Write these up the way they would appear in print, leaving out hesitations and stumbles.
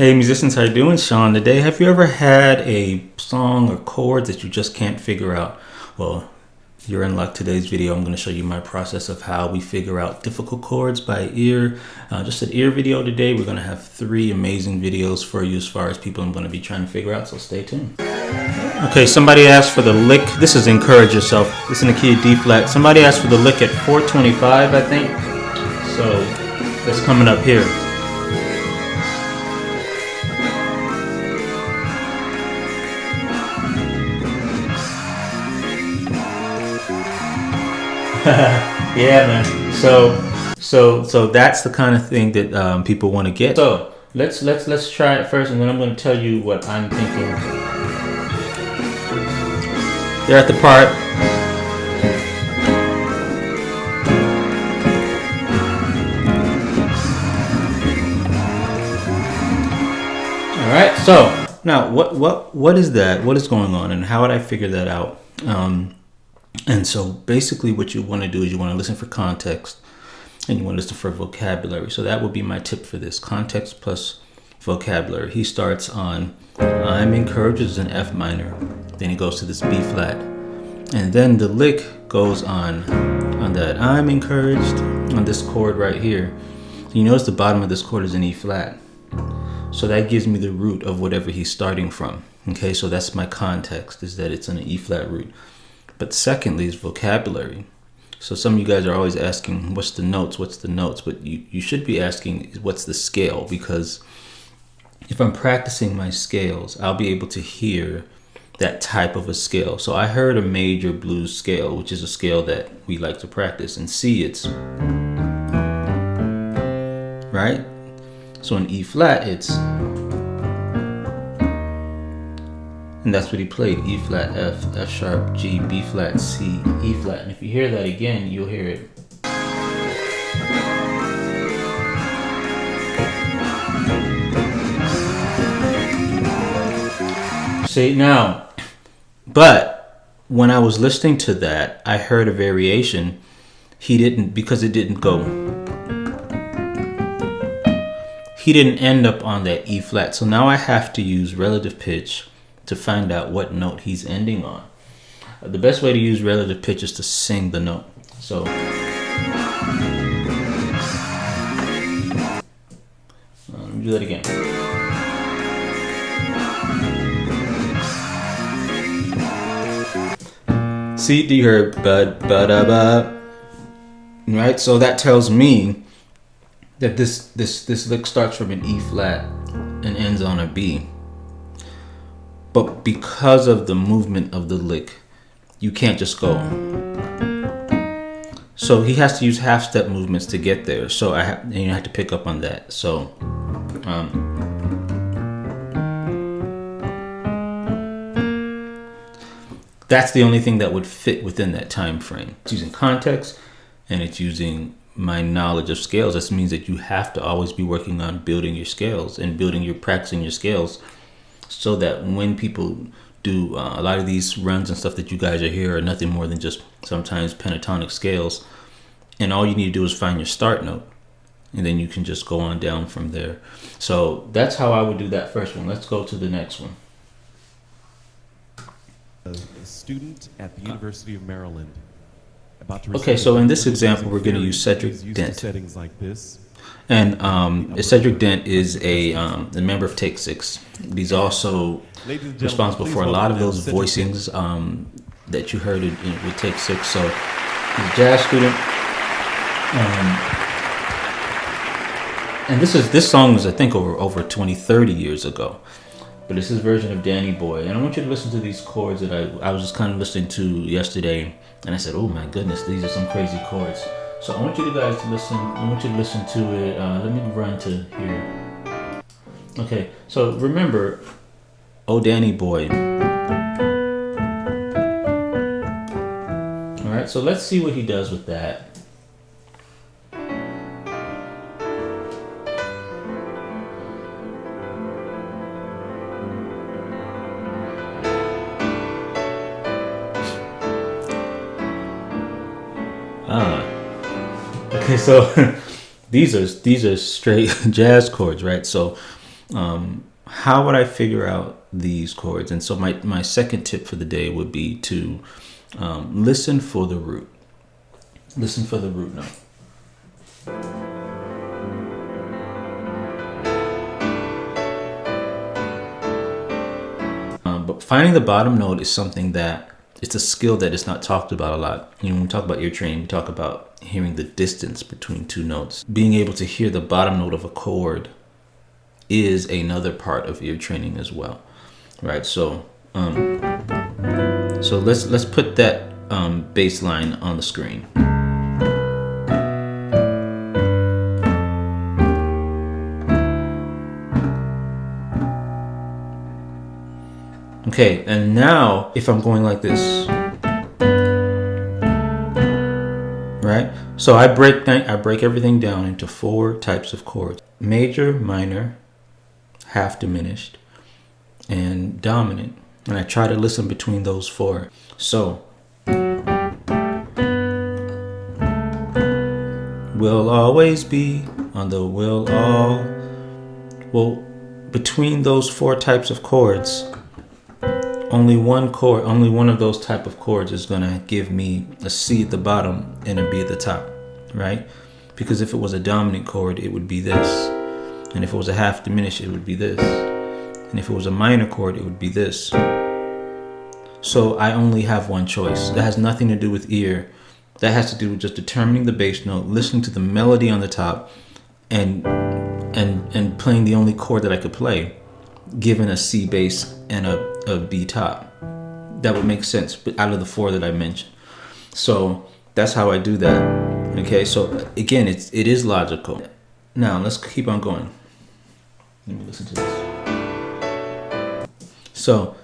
Hey musicians, how you doing? Sean today. Have you ever had a song or chords that you just can't figure out? Well, you're in luck. Today's video, I'm going to show you my process of how we figure out difficult chords by ear. Just an ear video today. We're going to have 3 amazing videos for you as far as people I'm going to be trying to figure out, so stay tuned. Okay, somebody asked for the lick. This is Encourage Yourself. It's in the key of D flat. Somebody asked for the lick at 425, I think. So that's coming up here. Yeah, man. So that's the kind of thing that people want to get. So let's try it first, and then I'm going to tell you what I'm thinking. They're at the part. All right. So now, what is that? What is going on, and how would I figure that out? And so basically what you want to do is you want to listen for context and you want to listen for vocabulary. So that would be my tip for this, context plus vocabulary. He starts on I'm encouraged is an F minor. Then he goes to this B flat. And then the lick goes on that I'm encouraged on this chord right here. You notice the bottom of this chord is an E flat. So that gives me the root of whatever he's starting from. Okay, so that's my context, is that it's an E flat root. But secondly is vocabulary. So some of you guys are always asking, what's the notes? But you should be asking, what's the scale? Because if I'm practicing my scales, I'll be able to hear that type of a scale. So I heard a major blues scale, which is a scale that we like to practice. And C, it's, right? So in E flat, it's, and that's what he played, E flat, F, F sharp, G, B flat, C, E flat. And if you hear that again, you'll hear it. See, now, but when I was listening to that, I heard a variation. He didn't, because it didn't go. He didn't end up on that E flat. So now I have to use relative pitch to find out what note he's ending on. The best way to use relative pitch is to sing the note. So let me do that again. See, you heard ba-da-ba, right? So that tells me that this lick starts from an E flat and ends on a B. But because of the movement of the lick, you can't just go. So he has to use half-step movements to get there. So and you have to pick up on that. So that's the only thing that would fit within that time frame. It's using context, and it's using my knowledge of scales. This means that you have to always be working on building your scales and practicing your scales, so that when people do a lot of these runs and stuff that you guys are here are nothing more than just sometimes pentatonic scales, and all you need to do is find your start note, and then you can just go on down from there. So that's how I would do that first one. Let's go to the next one. A student at the University of Maryland. Okay, so in this example, we're going to use Cedric Dent. Settings like this. And Cedric Dent is a member of Take 6. He's also responsible for a lot of those voicings that you heard with Take 6. So he's a jazz student. And this song was, I think, over 20, 30 years ago. But it's his version of Danny Boy. And I want you to listen to these chords that I was just kind of listening to yesterday. And I said, oh my goodness, these are some crazy chords. So I want you guys to listen. I want you to listen to it. Let me run to here. Okay, so remember, oh Danny Boy. All right, so let's see what he does with that. Okay, so these are straight jazz chords, right? So How would I figure out these chords? And so my second tip for the day would be to listen for the root. Listen for the root note. But finding the bottom note is something that it's a skill that is not talked about a lot. You know, when we talk about ear training, we talk about hearing the distance between two notes. Being able to hear the bottom note of a chord is another part of ear training as well, right? So, let's put that bass line on the screen. Okay, and now if I'm going like this, right? So I break everything down into 4 types of chords: major, minor, half diminished, and dominant. And I try to listen between those 4. So will always be on the will all. Well, between those 4 types of chords, only one of those type of chords is going to give me a C at the bottom and a B at the top, right? Because if it was a dominant chord, it would be this. And if it was a half diminished, it would be this. And if it was a minor chord, it would be this. So I only have one choice. That has nothing to do with ear. That has to do with just determining the bass note, listening to the melody on the top, and playing the only chord that I could play, given a C bass and a B top. That would make sense, but out of the 4 that I mentioned. So that's how I do that. Okay, so again, it is logical. Now let's keep on going. Let me listen to this. So,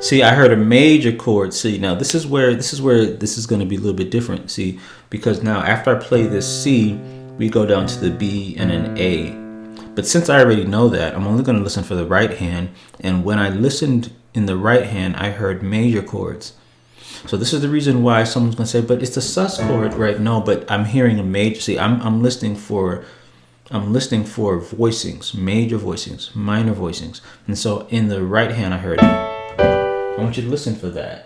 see, I heard a major chord. See, now this is where this is going to be a little bit different. See, because now after I play this C, we go down to the B and an A. But since I already know that, I'm only going to listen for the right hand. And when I listened in the right hand, I heard major chords. So this is the reason why someone's going to say, but it's a sus chord, right? No, but I'm hearing a major. See, I'm listening for voicings, major voicings, minor voicings. And so in the right hand, I heard, I want you to listen for that.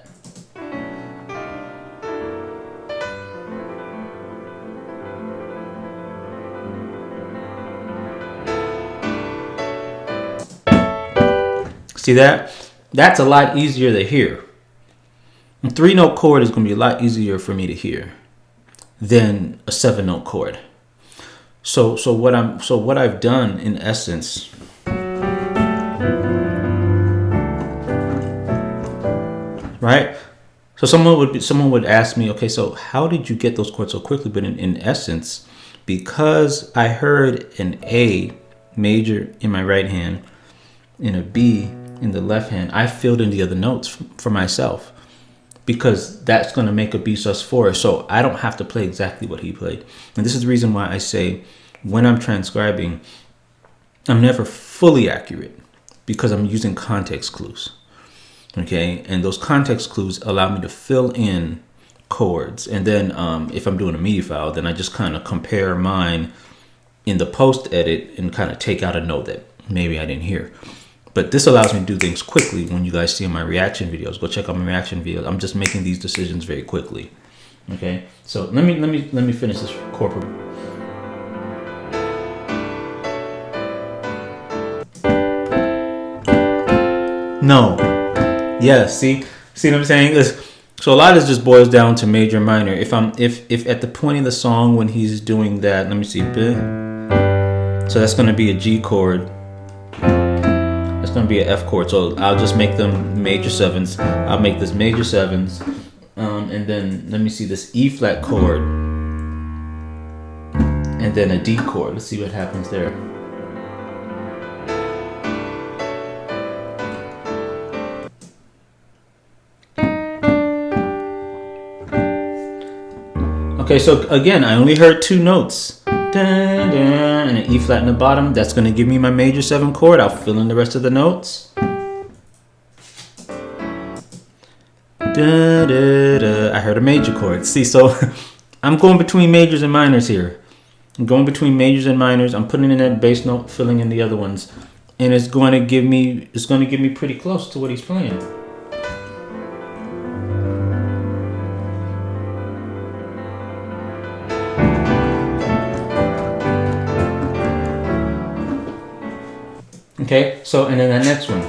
See that? That's a lot easier to hear. A 3-note chord is going to be a lot easier for me to hear than a 7-note chord. So what I've done in essence, right? So someone would ask me, okay, so how did you get those chords so quickly? But in essence, because I heard an A major in my right hand and a B in the left hand, I filled in the other notes for myself, because that's going to make a B sus4. So I don't have to play exactly what he played. And this is the reason why I say when I'm transcribing, I'm never fully accurate, because I'm using context clues. Okay, and those context clues allow me to fill in chords. And then if I'm doing a MIDI file, then I just kind of compare mine in the post edit and kind of take out a note that maybe I didn't hear. But this allows me to do things quickly. When you guys see my reaction videos, go check out my reaction videos. I'm just making these decisions very quickly. Okay, so let me finish this chord. No. Yeah, see what I'm saying? So a lot of this just boils down to major minor. If at the point of the song when he's doing that, let me see. So that's gonna be a G chord. That's gonna be an F chord. So I'll just make them major 7s. I'll make this major 7s. And then let me see this E flat chord. And then a D chord. Let's see what happens there. Okay, so again, I only heard 2 notes. Dun, dun, and an E flat in the bottom. That's going to give me my major 7 chord. I'll fill in the rest of the notes. Da, da, da. I heard a major chord. See, so I'm going between majors and minors here. I'm going between majors and minors. I'm putting in that bass note, filling in the other ones, and it's going to give me pretty close to what he's playing. Okay, so and then that next one.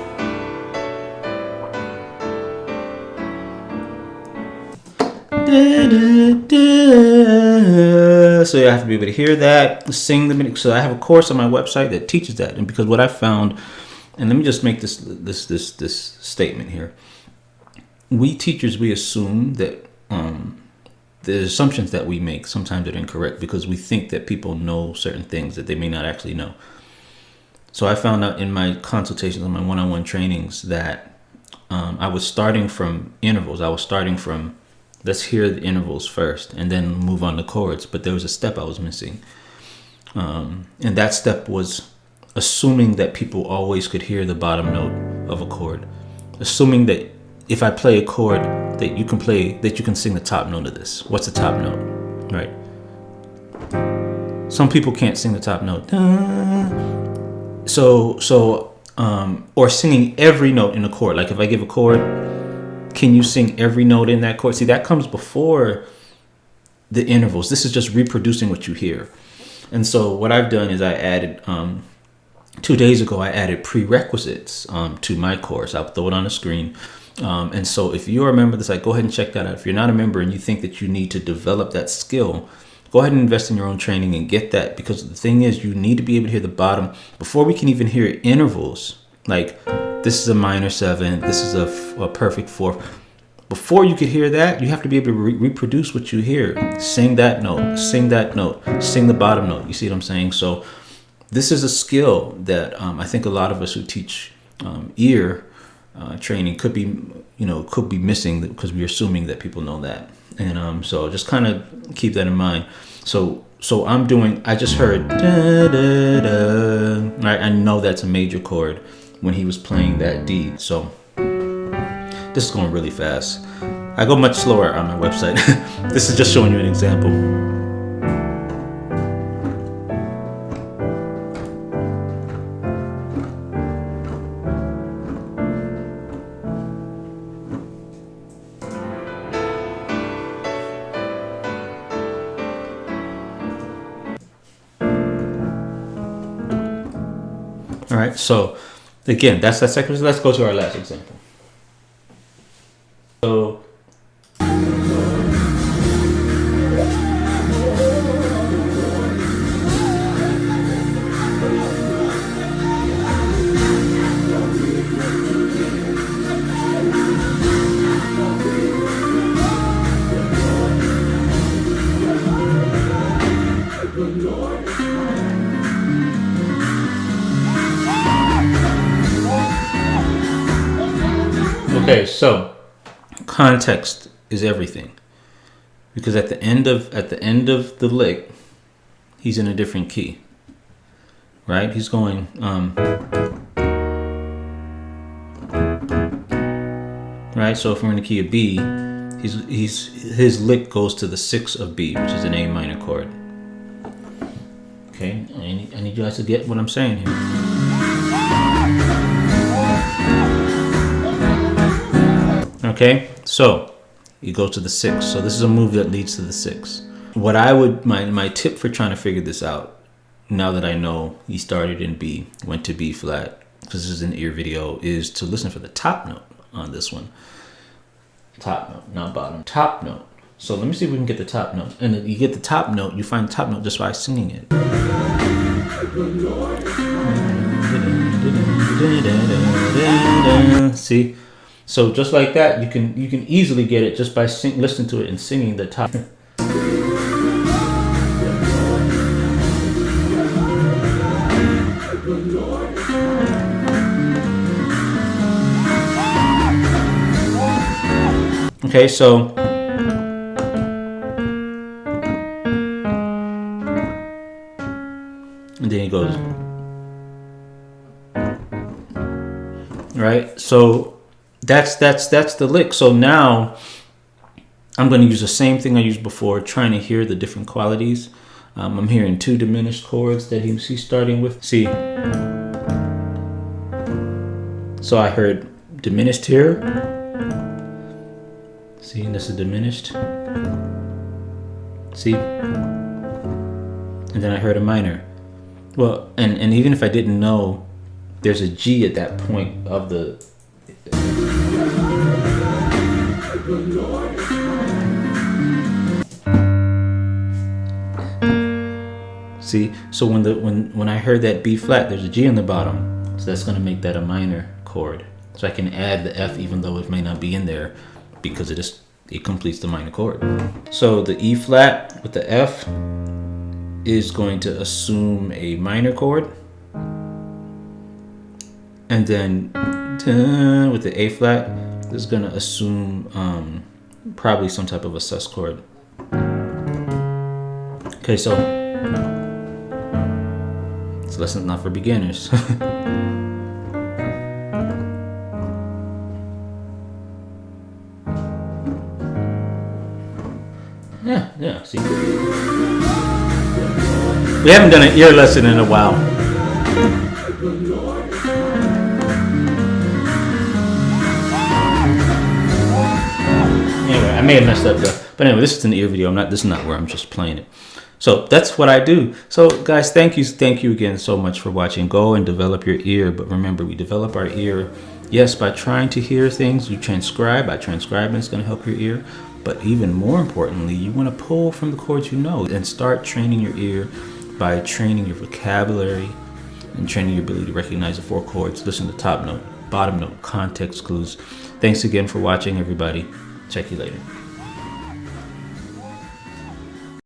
So you have to be able to hear that, sing the. So I have a course on my website that teaches that, and because what I found, and let me just make this statement here. We teachers, we assume that the assumptions that we make sometimes are incorrect because we think that people know certain things that they may not actually know. So I found out in my consultations on my one-on-one trainings that I was starting from intervals. I was starting from, let's hear the intervals first and then move on to chords. But there was a step I was missing. And that step was assuming that people always could hear the bottom note of a chord. Assuming that if I play a chord that you can sing the top note of this. What's the top note? Right. Some people can't sing the top note. Or singing every note in a chord. Like if I give a chord, can you sing every note in that chord? See, that comes before the intervals. This is just reproducing what you hear. And so what I've done is I added, 2 days ago, I added prerequisites to my course. I'll throw it on the screen. And so if you're a member of the site, go ahead and check that out. If you're not a member and you think that you need to develop that skill, go ahead and invest in your own training and get that, because the thing is, you need to be able to hear the bottom before we can even hear intervals. Like this is a minor 7, this is a perfect 4. Before you could hear that, you have to be able to reproduce what you hear. Sing that note, sing that note, sing the bottom note. You see what I'm saying? So this is a skill that I think a lot of us who teach ear training could be missing because we're assuming that people know that. And so just kind of keep that in mind. So I just heard da, da, da, right? I know that's a major chord when he was playing that D. So this is going really fast. I go much slower on my website. This is just showing you an example. All right, so again, that's that second. Let's go to our last example. So okay, so context is everything, because at the end of the lick, he's in a different key, right? He's going right. So if we're in the key of B, his lick goes to the 6 of B, which is an A minor chord. Okay, I need you guys to get what I'm saying here. Okay, so you go to the 6. So this is a move that leads to the 6. What I would, my tip for trying to figure this out, now that I know he started in B, went to B flat, because this is an ear video, is to listen for the top note on this one. Top note, not bottom. Top note. So let me see if we can get the top note. And if you get the top note, you find the top note just by singing it. See? So just like that, you can easily get it just by listening to it and singing the top. Okay, so and then he goes, right? So that's the lick. So now I'm going to use the same thing I used before, trying to hear the different qualities. I'm hearing 2 diminished chords that he's starting with. See, so I heard diminished here. See, this is diminished. See? And then I heard a minor. Well, and even if I didn't know, there's a G at that point of the... See? So when I heard that B flat, there's a G on the bottom. So that's going to make that a minor chord. So I can add the F even though it may not be in there because it completes the minor chord. So the E flat with the F is going to assume a minor chord. And then with the A flat is going to assume probably some type of a sus chord. Okay, so this lesson's not for beginners. Yeah, see. We haven't done an ear lesson in a while. Anyway, I may have messed up though. But anyway, this is an ear video. This is not where I'm just playing it. So that's what I do. So guys, thank you again so much for watching. Go and develop your ear. But remember, we develop our ear, yes, by trying to hear things. You transcribe. By transcribing, it's going to help your ear. But even more importantly, you want to pull from the chords you know and start training your ear by training your vocabulary and training your ability to recognize the 4 chords. Listen to top note, bottom note, context clues. Thanks again for watching, everybody. Check you later.